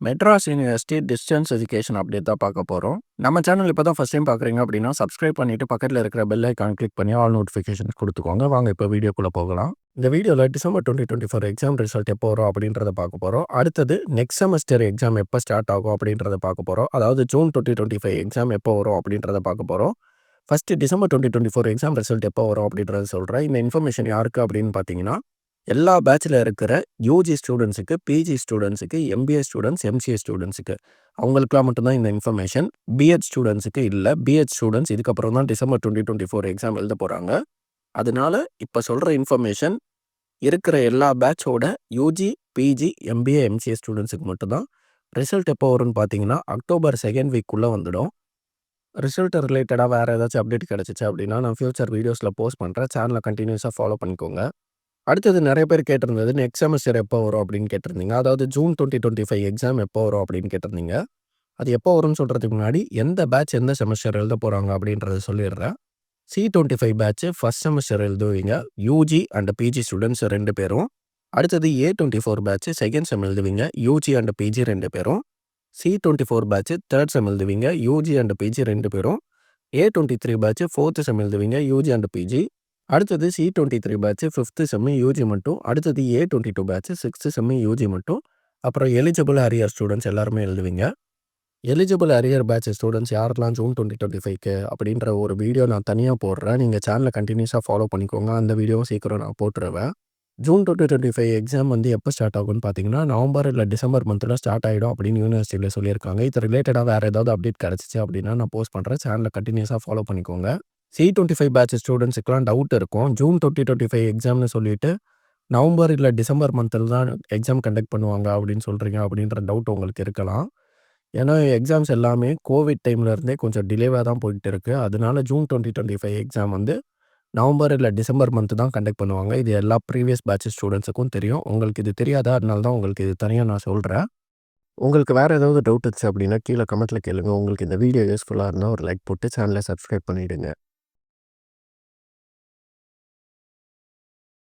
Madras university distance education update தான் பார்க்க போகிறோம். நம்ம சேனல் இப்போ தான் ஃபஸ்ட் டைம் பார்க்குறீங்க அப்படின்னா சப்ஸ்கிரைப் பண்ணிவிட்டு பக்கத்தில் இருக்கிற பெல் ஐக்கான் கிளிக் பண்ணி ஆல் நோட்டிஃபிகேஷன் கொடுத்துக்கோங்க. வாங்க இப்போ வீடியோக்குள்ளே போகலாம். இந்த வீடியோவில் டிசம்பர் 2024 எக்ஸாம் ரிசல்ட் எப்போ வரும் அப்படின்றத பார்க்க போகிறோம். அடுத்தது நெக்ஸ்ட் செமஸ்டர் எக்ஸாம் எப்போ ஸ்டார்ட் ஆகும் அப்படின்றத பார்க்க போகிறோம். அதாவது ஜூன் 2025 எக்ஸாம் எப்போ வரும் அப்படின்றத பார்க்க போகிறோம். ஃபஸ்ட்டு டிசம்பர் 2024 எக்ஸாம் ரிசல்ட் எப்போ வரும் அப்படின்றத சொல்கிறேன். இந்த இன்ஃபர்மேஷன் யாருக்கு அப்படின்னு பார்த்தீங்கன்னா, எல்லா பேட்சில் இருக்கிற யூஜி ஸ்டூடெண்ட்ஸுக்கு, பிஜி ஸ்டூடெண்ட்ஸுக்கு, எம்பிஏ ஸ்டூடெண்ட்ஸ், எம்சிஏ ஸ்டூடெண்ட்ஸுக்கு அவங்களுக்குலாம் மட்டும்தான் இந்த இன்ஃபர்மேஷன். பிஎட் ஸ்டூடெண்ட்ஸுக்கு இல்லை. பிஎட் ஸ்டூடெண்ட்ஸ் இதுக்கப்புறம் தான் டிசம்பர் 2024 எக்ஸாம் எழுத போகிறாங்க. அதனால இப்போ சொல்கிற இன்ஃபர்மேஷன் இருக்கிற எல்லா பேட்சோட யூஜி, பிஜி, எம்பிஏ, எம்சிஏ ஸ்டூடெண்ட்ஸுக்கு மட்டும்தான். ரிசல்ட் எப்போ வரும்னு பார்த்தீங்கன்னா அக்டோபர் செகண்ட் வீக்குள்ளே வந்துடும். ரிசல்ட் ரிலேட்டடாக வேறு ஏதாச்சும் அப்டேட் கிடச்சிச்சு அப்படின்னா நான் ஃபியூச்சர் வீடியோஸில் போஸ்ட் பண்ணுறேன். சேனலை கண்டினியூஸாக ஃபாலோ பண்ணிக்கோங்க. அடுத்தது நிறைய பேர் கேட்டிருந்தது நெக்ஸ்ட் செமஸ்டர் எப்போ வரும் அப்படின்னு கேட்டிருந்தீங்க. அதாவது ஜூன் 2025 எக்ஸாம் எப்போ வரும் அப்படின்னு கேட்டிருந்தீங்க. அது எப்போ வரும்னு சொல்கிறதுக்கு முன்னாடி எந்த பேட்ச் எந்த செமஸ்டர் எழுத போகிறாங்க அப்படின்றத சொல்லிடுறேன். C25 பேட்ச் ஃபஸ்ட் செமஸ்டர் எழுதுவீங்க, யூஜி அண்ட் பிஜி ஸ்டூடெண்ட்ஸ் 2 பேரும். அடுத்தது A24 பேட்ச் செகண்ட் செம் எழுதுவீங்க, யூஜி அண்ட் பிஜி 2 பேரும். C24 பேட்ச் தேர்ட் செம் எழுதுவீங்க, யூஜி அண்ட் பிஜி 2 பேரும். A23 பேட்ச் ஃபோர்த் செம் எழுதுவீங்க, யூஜி அண்ட் பிஜி. அடுத்தது C23 batch fifth sem UG மட்டும். அடுத்தது A22 batch sixth sem UG மட்டும். அப்புறம் எலிஜிபிள் அரியர் ஸ்டூடெண்ட்ஸ் எல்லாருமே எழுதுவீங்க. எலிஜிபிள் அரியர் பேட்ச் ஸ்டூடெண்ட்ஸ் யாரெல்லாம் ஜூன் 2025 அப்படின்ற ஒரு வீடியோ நான் தனியாக போடுறேன். நீங்கள் சேனலை கண்டினியூஸாக ஃபாலோ பண்ணிக்கோங்க. அந்த வீடியோவும் சீக்கிரம் நான் போட்டுருவேன். ஜூன் 2025 எக்ஸாம் எப்போ ஸ்டார்ட் ஆகும்னு பார்த்தீங்கன்னா நவம்பர் இல்லை டிசம்பர் மந்தில் ஸ்டார்ட் ஆகிடும் அப்படின்னு யூனிவர்சிட்டியில் சொல்லியிருக்காங்க. இது ரிலேட்டடாக வேறு ஏதாவது அப்டேட் கிடச்சிச்சு அப்படின்னா நான் போஸ்ட் பண்ணுறேன். சேனலை கண்டினியூஸாக ஃபாலோ பண்ணிக்கோங்க. C25 பேட்ச் ஸ்டூடெண்ட்ஸுக்குலாம் டவுட் இருக்கும். ஜூன் 2025 எக்ஸாம்னு சொல்லிட்டு நவம்பர் இல்லை டிசம்பர் மந்தில் தான் எக்ஸாம் கண்டக்ட் பண்ணுவாங்க அப்படின்னு சொல்கிறீங்க அப்படின்ற டவுட் உங்களுக்கு இருக்கலாம். ஏன்னா எக்ஸாம்ஸ் எல்லாமே கோவிட் டைம்லேருந்தே கொஞ்சம் டிலேவாக தான் போயிட்டு இருக்குது. அதனால ஜூன் 2025 எக்ஸாம் நவம்பர் இல்லை டிசம்பர் மந்த் தான் கண்டக்ட் பண்ணுவாங்க. இது எல்லா ப்ரீவியஸ் பேட்ச் ஸ்டூடெண்ட்ஸுக்கும் தெரியும். உங்களுக்கு இது தெரியாதா? அதனால தான் உங்களுக்கு இது தனியாக நான் சொல்கிறேன். உங்களுக்கு வேறு ஏதாவது டவுட் இருந்துச்சு அப்படின்னா கீழே கமெண்ட்டில் கேளுங்க. உங்களுக்கு இந்த வீடியோ யூஸ்ஃபுல்லாக இருந்தால் ஒரு லைக் போட்டு சேனலை சப்ஸ்கிரைப் பண்ணிவிடுங்க.